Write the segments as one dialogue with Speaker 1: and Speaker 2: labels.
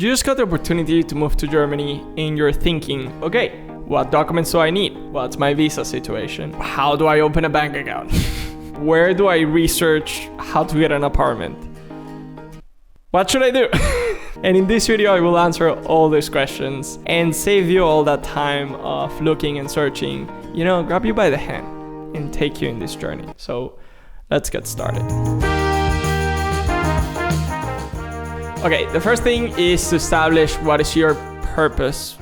Speaker 1: you just got the opportunity to move to Germany and you're thinking, okay, what documents do I need? What's my visa situation? How do I open a bank account? Where do I research how to get an apartment? What should I do? And in this video, I will answer all these questions and save you all that time of looking and searching, grab you by the hand and take you in this journey. So let's get started. Okay, the first thing is to establish what is your purpose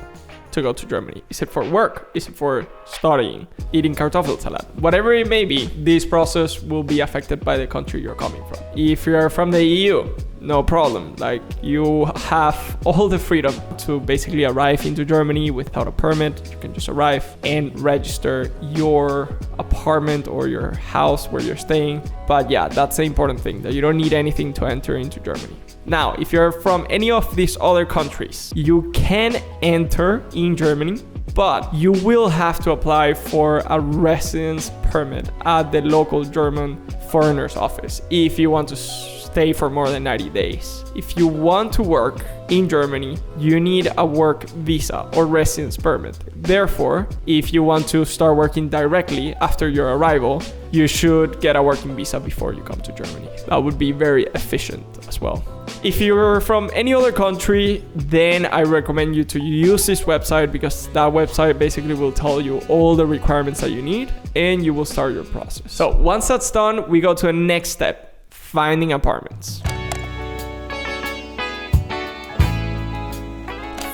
Speaker 1: to go to Germany. Is it for work? Is it for studying? Eating Kartoffelsalat? Whatever it may be, this process will be affected by the country you're coming from. If you're from the EU, no problem. You have all the freedom to basically arrive into Germany without a permit. You can just arrive and register your apartment or your house where you're staying. But yeah, that's the important thing, that you don't need anything to enter into Germany. Now, if you're from any of these other countries, you can enter in Germany, but you will have to apply for a residence permit at the local German foreigners office if you want to stay for more than 90 days. If you want to work in Germany, you need a work visa or residence permit. Therefore, if you want to start working directly after your arrival, you should get a working visa before you come to Germany. That would be very efficient as well. If you're from any other country, then I recommend you to use this website, because that website basically will tell you all the requirements that you need and you will start your process. So once that's done, we go to the next step, finding apartments.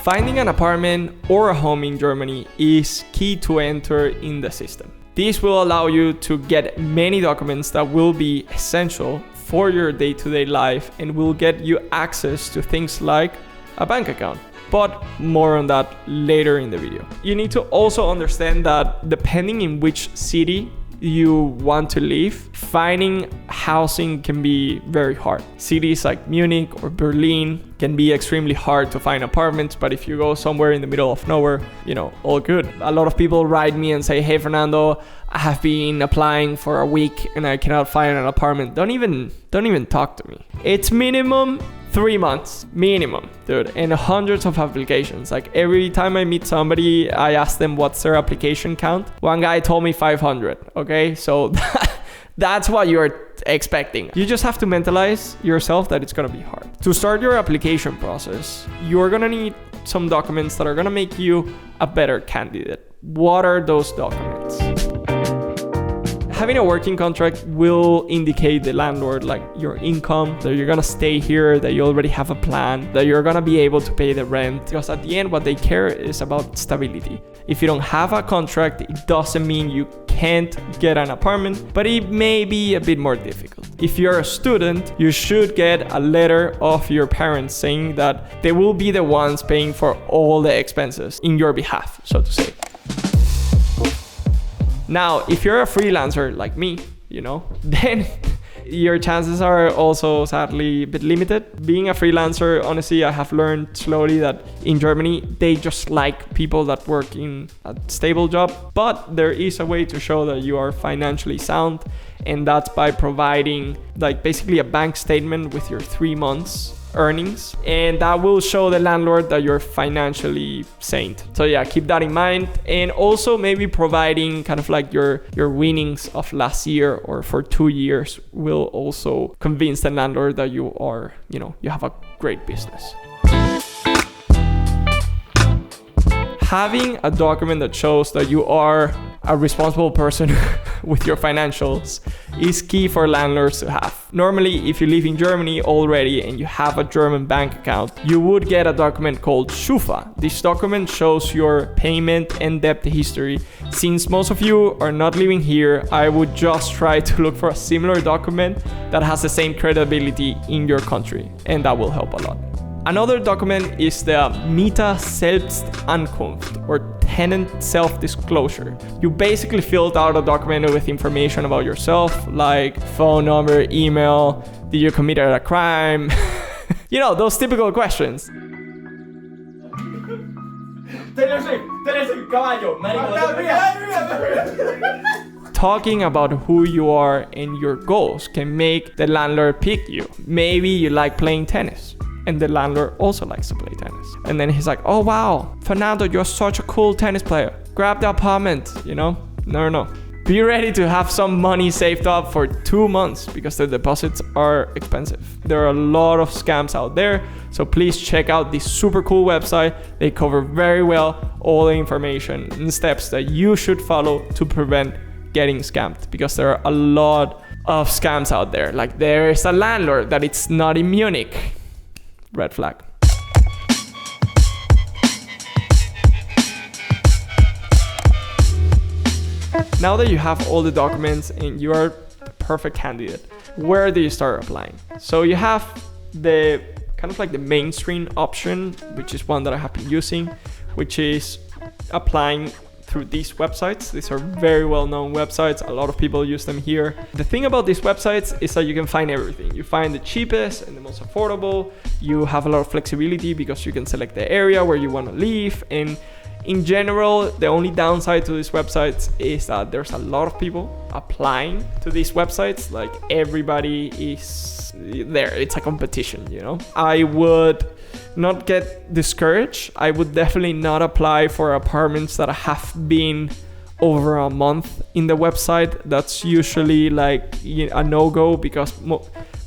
Speaker 1: Finding an apartment or a home in Germany is key to enter in the system. This will allow you to get many documents that will be essential for your day-to-day life and will get you access to things like a bank account. But more on that later in the video. You need to also understand that depending in which city you want to live, finding housing can be very hard. Cities like Munich or Berlin can be extremely hard to find apartments, but if you go somewhere in the middle of nowhere, all good. A lot of people write me and say, hey Fernando, I have been applying for a week and I cannot find an apartment. Don't even talk to me. It's minimum 3 months, minimum, dude, and hundreds of applications. Every time I meet somebody, I ask them what's their application count. One guy told me 500, okay? So that's what you're expecting. You just have to mentalize yourself that it's gonna be hard. To start your application process, you're gonna need some documents that are gonna make you a better candidate. What are those documents? Having a working contract will indicate the landlord your income, that you're gonna stay here, that you already have a plan, that you're gonna be able to pay the rent. Because at the end, what they care is about stability. If you don't have a contract, it doesn't mean you can't get an apartment, but it may be a bit more difficult. If you're a student, you should get a letter of your parents saying that they will be the ones paying for all the expenses in your behalf, so to say. Now, if you're a freelancer like me, then your chances are also sadly a bit limited. Being a freelancer, honestly, I have learned slowly that in Germany, they just like people that work in a stable job. But there is a way to show that you are financially sound, and that's by providing basically a bank statement with your 3 months earnings, and that will show the landlord that you're financially sane. So yeah, keep that in mind. And also maybe providing kind of your winnings of last year or for 2 years will also convince the landlord that you are, you have a great business. Having a document that shows that you are a responsible person with your financials is key for landlords to have. Normally, if you live in Germany already and you have a German bank account, you would get a document called Schufa. This document shows your payment and debt history. Since most of you are not living here, I would just try to look for a similar document that has the same credibility in your country, and that will help a lot. Another document is the Mieter-Selbstankunft, or tenant self-disclosure. You basically filled out a document with information about yourself, like phone number, email, did you commit a crime? Those typical questions. Talking about who you are and your goals can make the landlord pick you. Maybe you like playing tennis. and the landlord also likes to play tennis. And then he's like, oh wow, Fernando, you're such a cool tennis player. Grab the apartment, you know? No. Be ready to have some money saved up for 2 months because the deposits are expensive. There are a lot of scams out there, so please check out this super cool website. They cover very well all the information and steps that you should follow to prevent getting scammed, because there are a lot of scams out there. Like there is a landlord that it's not in Munich. Red flag. Now that you have all the documents and you are the perfect candidate, where do you start applying? So you have the kind of like the mainstream option, which is one that I have been using, which is applying through these websites. These are very well-known websites. A lot of people use them here. The thing about these websites is that you can find everything. You find the cheapest and the most affordable. You have a lot of flexibility because you can select the area where you want to live. And in general, the only downside to these websites is that there's a lot of people applying to these websites. Like everybody is there. It's a competition, you know? I would not get discouraged. I would definitely not apply for apartments that have been over a month in the website. That's usually like a no-go because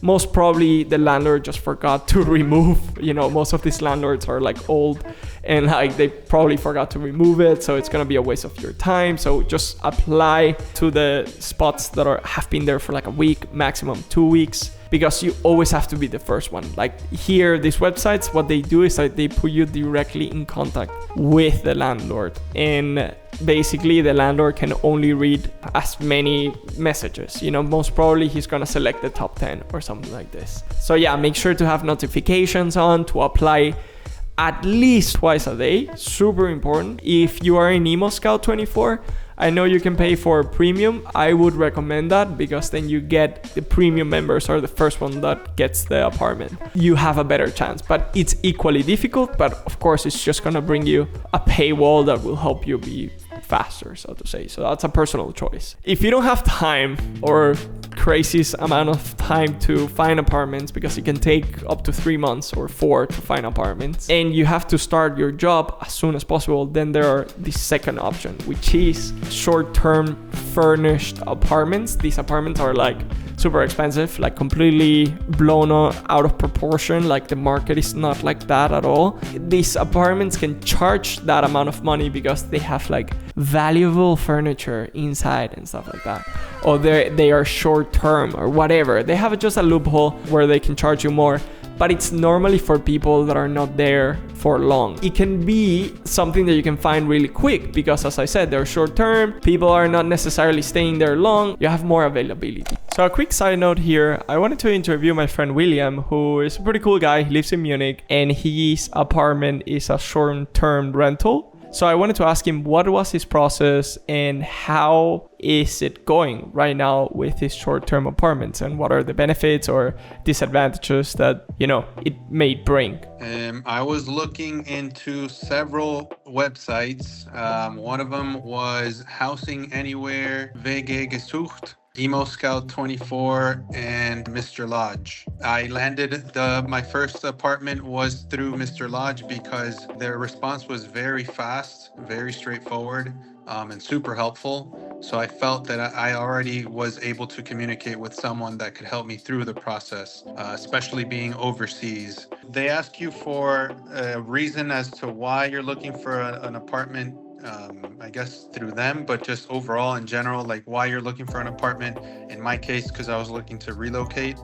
Speaker 1: most probably the landlord just forgot to remove, you know, most of these landlords are like old and like they probably forgot to remove it, so it's gonna be a waste of your time. So just apply to the spots that have been there for like a week, maximum 2 weeks, because you always have to be the first one. Like here, these websites, what they do is that they put you directly in contact with the landlord, and basically the landlord can only read as many messages. You know, most probably he's gonna select the top 10 or something like this. So yeah, make sure to have notifications on, to apply at least twice a day. Super important. If you are in Emo Scout 24, I know you can pay for premium. I would recommend that because then you get the premium members are the first one that gets the apartment. You have a better chance, but it's equally difficult. But of course, it's just gonna bring you a paywall that will help you be faster, so to say. So that's a personal choice. If you don't have time or crazy amount of time to find apartments, because it can take up to 3 months or 4 to find apartments, and you have to start your job as soon as possible, then there are the second option, which is short-term furnished apartments. These apartments are like super expensive, like completely blown out of proportion. Like the market is not like that at all. These apartments can charge that amount of money because they have like valuable furniture inside and stuff like that, or they are short term or whatever. They have just a loophole where they can charge you more, but it's normally for people that are not there for long. It can be something that you can find really quick because, as I said, they're short term. People are not necessarily staying there long. You have more availability. So a quick side note here, I wanted to interview my friend William, who is a pretty cool guy. He lives in Munich and his apartment is a short-term rental. So I wanted to ask him what was his process and how is it going right now with his short-term apartments, and what are the benefits or disadvantages that, you know, it may bring.
Speaker 2: I was looking into several websites. One of them was Housing Anywhere, WG Gesucht, Emo Scout 24, and Mr. Lodge. I landed my first apartment was through Mr. Lodge because their response was very fast, very straightforward, and super helpful. So I felt that I already was able to communicate with someone that could help me through the process, especially being overseas. They ask you for a reason as to why you're looking for an apartment, I guess through them, but just overall in general, like why you're looking for an apartment. In my case, because I was looking to relocate.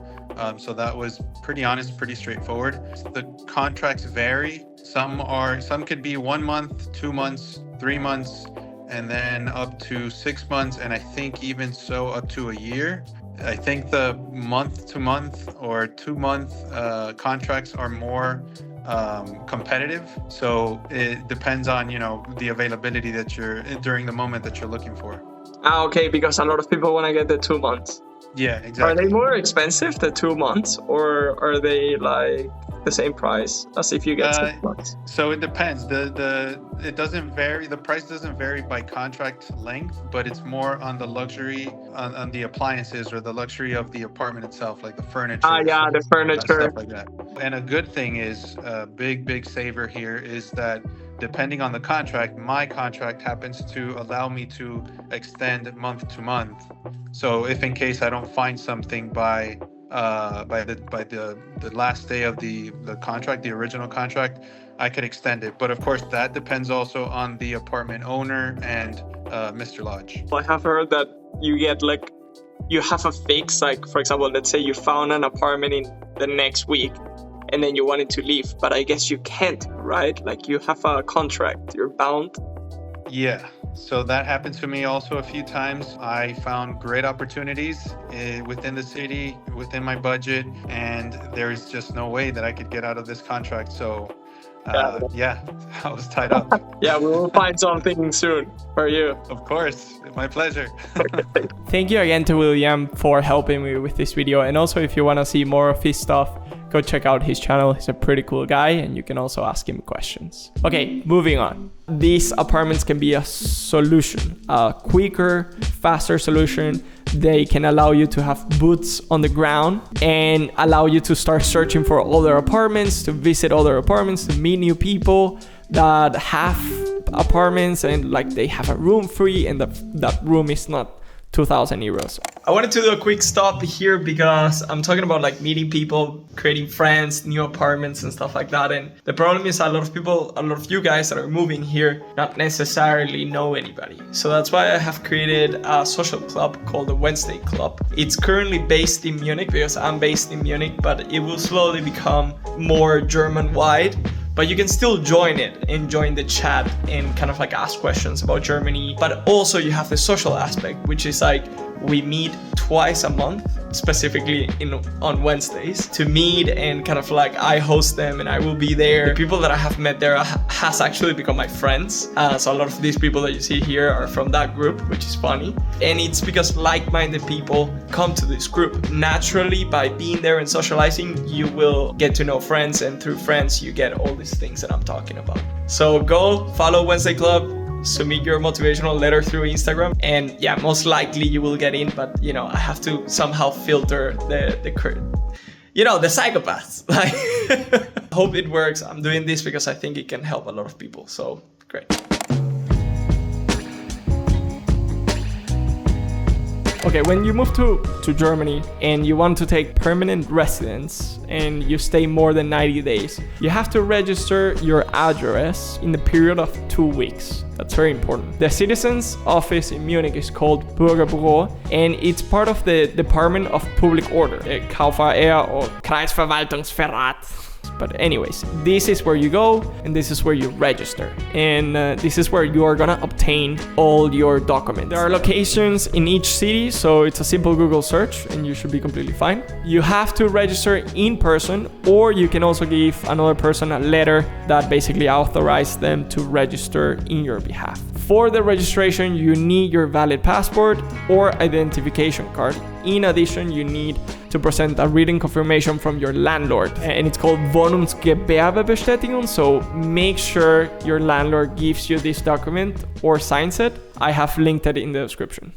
Speaker 2: So that was pretty honest, pretty straightforward. The contracts vary. Some could be 1 month, 2 months, 3 months, and then up to 6 months. And I think even so up to a year. I think the month-to-month or 2-month contracts are more competitive. So it depends on, you know, the availability that you're during the moment that you're looking for.
Speaker 1: Okay, because a lot of people want to get the 2 months.
Speaker 2: Yeah, exactly.
Speaker 1: Are they more expensive, the 2 months, or are they like the same price as if you get 6 months?
Speaker 2: So it depends. It doesn't vary. The price doesn't vary by contract length, but it's more on the luxury, on the appliances or the luxury of the apartment itself, like the furniture.
Speaker 1: Yeah, the furniture.
Speaker 2: Stuff like that. And a good thing is, a big saver here is that depending on the contract, my contract happens to allow me to extend month to month. So if in case I don't find something by the last day of the contract, the original contract, I could extend it. But of course, that depends also on the apartment owner and Mr. Lodge.
Speaker 1: I have heard that you get like, you have a fix, like for example, let's say you found an apartment in the next week and then you wanted to leave, but I guess you can't, right? Like you have a contract, you're bound.
Speaker 2: Yeah, so that happened to me also a few times. I found great opportunities within the city, within my budget, and there's just no way that I could get out of this contract. So yeah, I was tied up.
Speaker 1: Yeah, we will find something soon for you.
Speaker 2: Of course, my pleasure.
Speaker 1: Thank you again to William for helping me with this video. And also, if you want to see more of his stuff, go check out his channel. He's a pretty cool guy, and you can also ask him questions. Okay, moving on. These apartments can be a solution, a quicker, faster solution. They can allow you to have boots on the ground and allow you to start searching for other apartments, to visit other apartments, to meet new people that have apartments and like they have a room free and that room is not 2,000 euros. I wanted to do a quick stop here because I'm talking about like meeting people, creating friends, new apartments and stuff like that. And the problem is a lot of you guys that are moving here not necessarily know anybody. So that's why I have created a social club called the Wednesday Club. It's currently based in Munich because I'm based in Munich, but it will slowly become more German-wide. But you can still join it and join the chat and kind of like ask questions about Germany. But also you have the social aspect, which is like we meet twice a month, specifically on Wednesdays, to meet and kind of like I host them and I will be there. The people that I have met there has actually become my friends. So a lot of these people that you see here are from that group, which is funny. And it's because like-minded people come to this group. Naturally, by being there and socializing, you will get to know friends, and through friends, you get all these things that I'm talking about. So go follow Wednesday Club, submit your motivational letter through Instagram, and yeah, most likely you will get in, but you know, I have to somehow filter the psychopaths. Like, hope it works. I'm doing this because I think it can help a lot of people, so great. Okay, when you move to Germany and you want to take permanent residence and you stay more than 90 days, you have to register your address in the period of 2 weeks. That's very important. The citizens office in Munich is called Bürgerbüro, and it's part of the Department of Public Order, KVR or Kreisverwaltungsverrat. But anyways, this is where you go and this is where you register. And this is where you are gonna obtain all your documents. There are locations in each city, so it's a simple Google search and you should be completely fine. You have to register in person, or you can also give another person a letter that basically authorizes them to register in your behalf. For the registration, you need your valid passport or identification card. In addition, you need to present a written confirmation from your landlord, and it's called Wohnungsgewerbebestätigung. So make sure your landlord gives you this document or signs it. I have linked it in the description.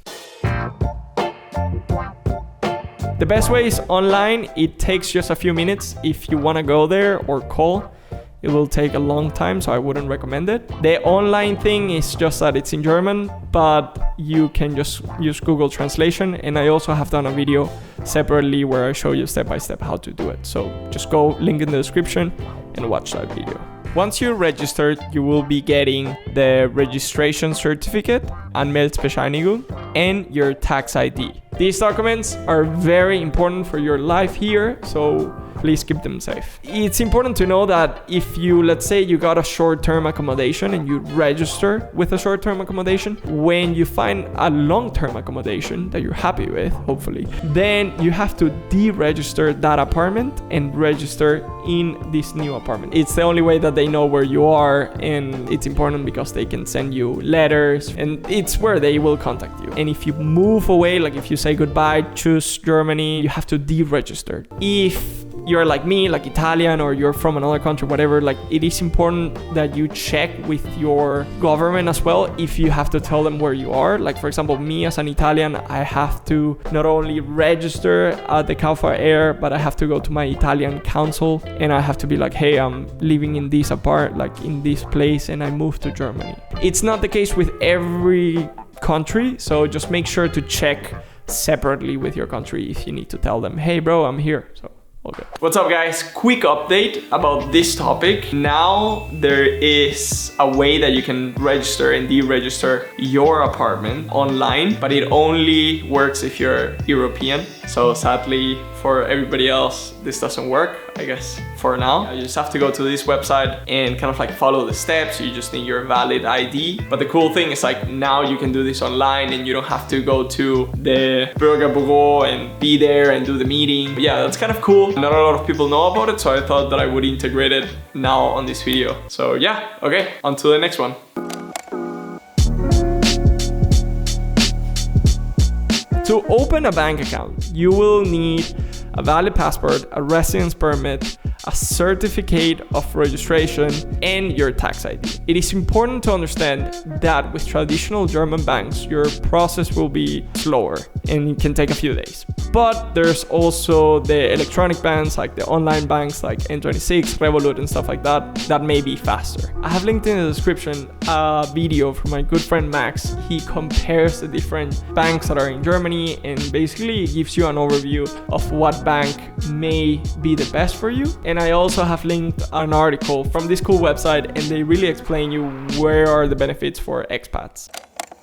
Speaker 1: The best way is online. It takes just a few minutes if you want to go there or call. It will take a long time, so I wouldn't recommend it. The online thing is just that it's in German, but you can just use Google Translation. And I also have done a video separately where I show you step by step how to do it. So just go, link in the description, and watch that video. Once you're registered, you will be getting the registration certificate, Anmeldungsbescheinigung, and your tax ID. These documents are very important for your life here, so please keep them safe. It's important to know that if you, let's say you got a short-term accommodation and you register with a short-term accommodation, when you find a long-term accommodation that you're happy with, hopefully, then you have to deregister that apartment and register in this new apartment. It's the only way that they know where you are, and it's important because they can send you letters, and it's where they will contact you. And if you move away, like if you say goodbye, choose Germany, you have to deregister. If you're like me, like Italian, or you're from another country, whatever, like it is important that you check with your government as well if you have to tell them where you are. Like for example, me as an Italian, I have to not only register at the CAUFA Air, but I have to go to my Italian council and I have to be like, hey, I'm living in this like in this place and I moved to Germany. It's not the case with every country, so just make sure to check separately with your country if you need to tell them, hey bro, I'm here. So okay. What's up guys? Quick update about this topic. Now there is a way that you can register and deregister your apartment online, but it only works if you're European. So sadly for everybody else, this doesn't work, I guess, for now. You just have to go to this website and kind of like follow the steps. You just need your valid ID. But the cool thing is like now you can do this online and you don't have to go to the Bürgerbüro and be there and do the meeting. But yeah, that's kind of cool. Not a lot of people know about it, so I thought that I would integrate it now on this video. So yeah, okay, on to the next one. To open a bank account, you will need a valid passport, a residence permit, a certificate of registration, and your tax ID. It is important to understand that with traditional German banks, your process will be slower and it can take a few days. But there's also the electronic banks, like the online banks like N26, Revolut, and stuff like that, that may be faster. I have linked in the description a video from my good friend Max. He compares the different banks that are in Germany and basically gives you an overview of what bank may be the best for you. And I also have linked an article from this cool website and they really explain you where are the benefits for expats.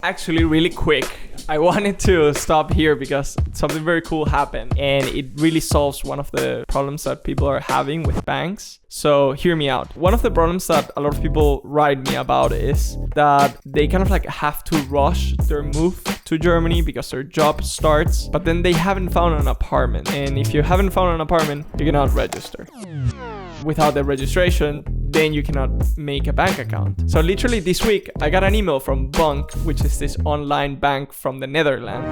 Speaker 1: Actually, really quick, I wanted to stop here because something very cool happened and it really solves one of the problems that people are having with banks. So hear me out. One of the problems that a lot of people write me about is that they kind of like have to rush their move to Germany because their job starts, but then they haven't found an apartment. And if you haven't found an apartment, you cannot register. Without the registration, then you cannot make a bank account. So literally this week, I got an email from Bank, which is this online bank from the Netherlands.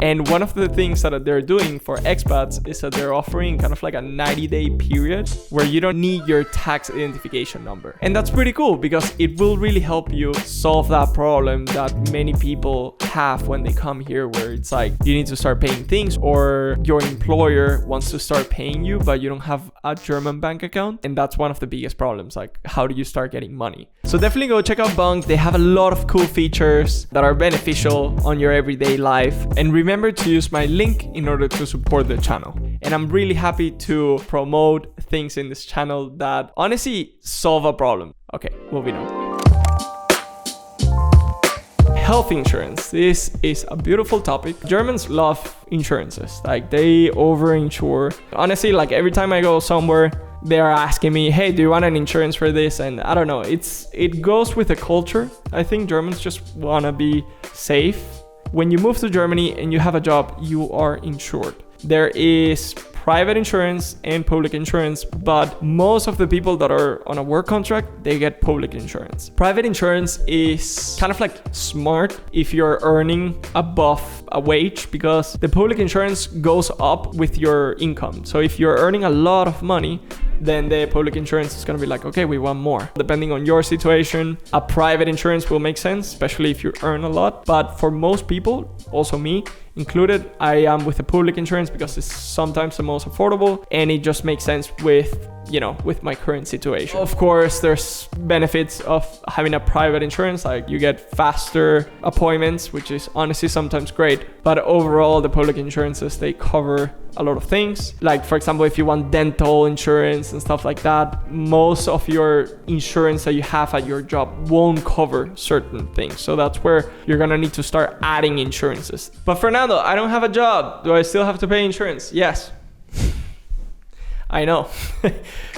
Speaker 1: And one of the things that they're doing for expats is that they're offering kind of like a 90-day period where you don't need your tax identification number. And that's pretty cool because it will really help you solve that problem that many people have when they come here, where it's like you need to start paying things or your employer wants to start paying you, but you don't have a German bank account. And that's one of the biggest problems. Like, how do you start getting money? So definitely go check out Bank. They have a lot of cool features that are beneficial on your everyday life. And remember to use my link in order to support the channel. And I'm really happy to promote things in this channel that honestly solve a problem. Okay, moving on. Health insurance. This is a beautiful topic. Germans love insurances. Like they over-insure. Honestly, like every time I go somewhere, they are asking me, hey, do you want an insurance for this? And I don't know, it goes with the culture. I think Germans just want to be safe. When you move to Germany and you have a job, you are insured. There is private insurance and public insurance, but most of the people that are on a work contract, they get public insurance. Private insurance is kind of like smart if you're earning above a wage, because the public insurance goes up with your income. So if you're earning a lot of money, then the public insurance is going to be like, okay, we want more. Depending on your situation, a private insurance will make sense, especially if you earn a lot. But for most people, also me included, I am with the public insurance because it's sometimes the most affordable and it just makes sense with my current situation. Of course, there's benefits of having a private insurance, like you get faster appointments, which is honestly sometimes great. But overall, the public insurances, they cover a lot of things. Like for example, if you want dental insurance and stuff like that, most of your insurance that you have at your job won't cover certain things. So that's where you're gonna need to start adding insurances. But Fernando, I don't have a job. Do I still have to pay insurance? Yes. I know.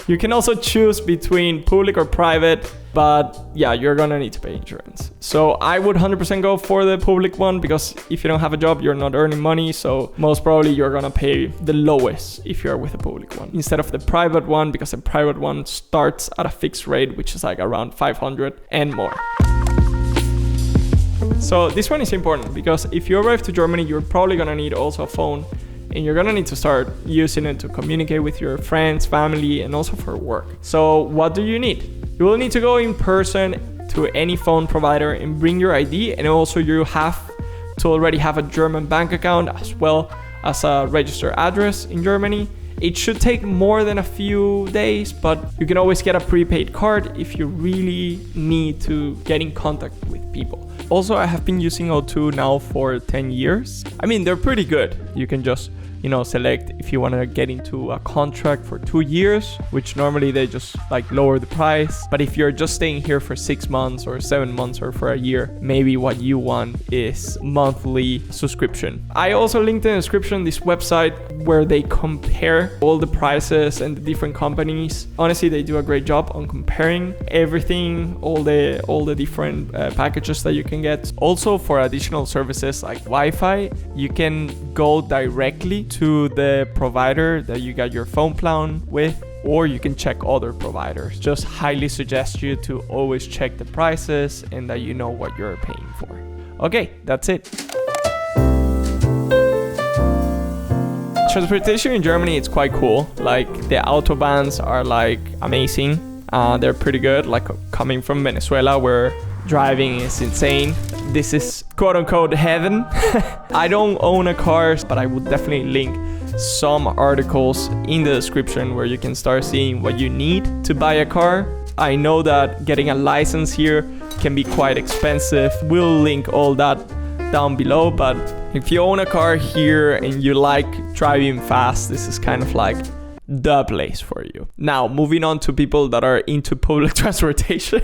Speaker 1: You can also choose between public or private, but yeah, you're gonna need to pay insurance. So I would 100% go for the public one, because if you don't have a job, you're not earning money. So most probably you're gonna pay the lowest if you're with a public one instead of the private one, because the private one starts at a fixed rate, which is like around 500 and more. So this one is important because if you arrive to Germany, you're probably gonna need also a phone, and you're gonna need to start using it to communicate with your friends, family, and also for work. So what do you need? You will need to go in person to any phone provider and bring your ID, and also you have to already have a German bank account as well as a registered address in Germany. It should take more than a few days, but you can always get a prepaid card if you really need to get in contact with people. Also, I have been using O2 now for 10 years. I mean, they're pretty good. You can just, select if you want to get into a contract for 2 years, which normally they just lower the price. But if you're just staying here for 6 months or 7 months or for a year, maybe what you want is monthly subscription. I also linked in the description this website where they compare all the prices and the different companies. Honestly, they do a great job on comparing everything, all the different packages that you can get. Also, for additional services like Wi-Fi, you can go directly to the provider that you got your phone plan with, or you can check other providers. Just highly suggest you to always check the prices and that you know what you're paying for. Okay, that's it. Transportation in Germany, it's quite cool. The autobahns are amazing. They're pretty good. Coming from Venezuela, where driving is insane. This is quote unquote heaven. I don't own a car, but I would definitely link some articles in the description where you can start seeing what you need to buy a car. I know that getting a license here can be quite expensive. We'll link all that down below, but if you own a car here and you like driving fast, this is kind of the place for you. Now, moving on to people that are into public transportation.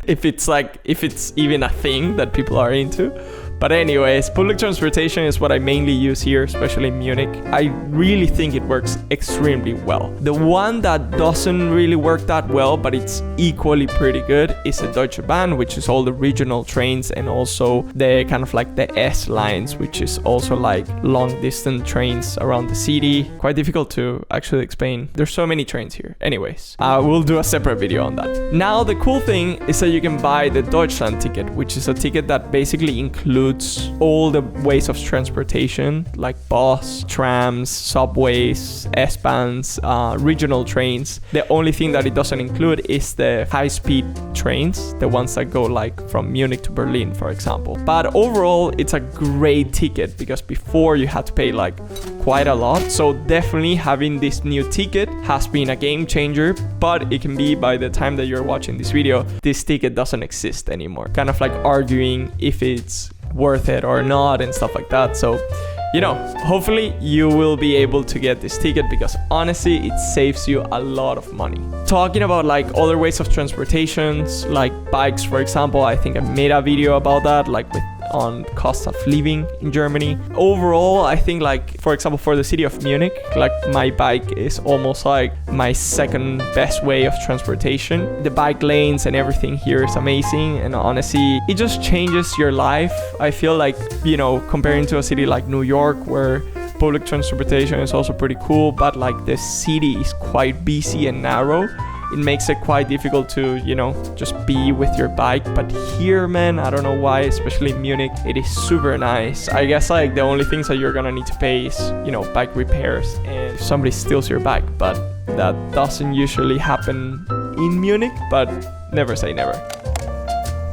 Speaker 1: if it's even a thing that people are into. But anyways, public transportation is what I mainly use here, especially in Munich. I really think it works extremely well. The one that doesn't really work that well, but it's equally pretty good, is the Deutsche Bahn, which is all the regional trains, and also the kind of the S lines, which is also long distance trains around the city. Quite difficult to actually explain. There's so many trains here. Anyways, we'll do a separate video on that. Now, the cool thing is that you can buy the Deutschland ticket, which is a ticket that basically includes all the ways of transportation, like bus, trams, subways, S-Bahns, regional trains. The only thing that it doesn't include is the high-speed trains, the ones that go from Munich to Berlin, for example. But overall, it's a great ticket because before you had to pay quite a lot. So definitely having this new ticket has been a game changer, but it can be by the time that you're watching this video, this ticket doesn't exist anymore. Kind of arguing if it's worth it or not and stuff like that. So hopefully you will be able to get this ticket because honestly it saves you a lot of money. Talking about other ways of transportations, like bikes, for example, I think I made a video about that on cost of living in Germany. Overall, I think for example, for the city of Munich, my bike is almost my second best way of transportation. The bike lanes and everything here is amazing, and honestly, it just changes your life. I feel comparing to a city like New York, where public transportation is also pretty cool, but the city is quite busy and narrow. It makes it quite difficult to, just be with your bike. But here, man, I don't know why, especially in Munich, it is super nice. I guess the only things that you're gonna need to pay is, bike repairs and if somebody steals your bike. But that doesn't usually happen in Munich, but never say never.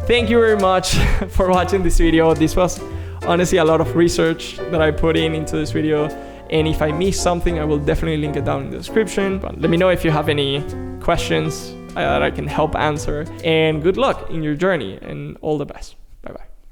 Speaker 1: Thank you very much for watching this video. This was honestly a lot of research that I put into this video. And if I missed something, I will definitely link it down in the description. But let me know if you have any questions that I can help answer. And good luck in your journey and all the best. Bye bye.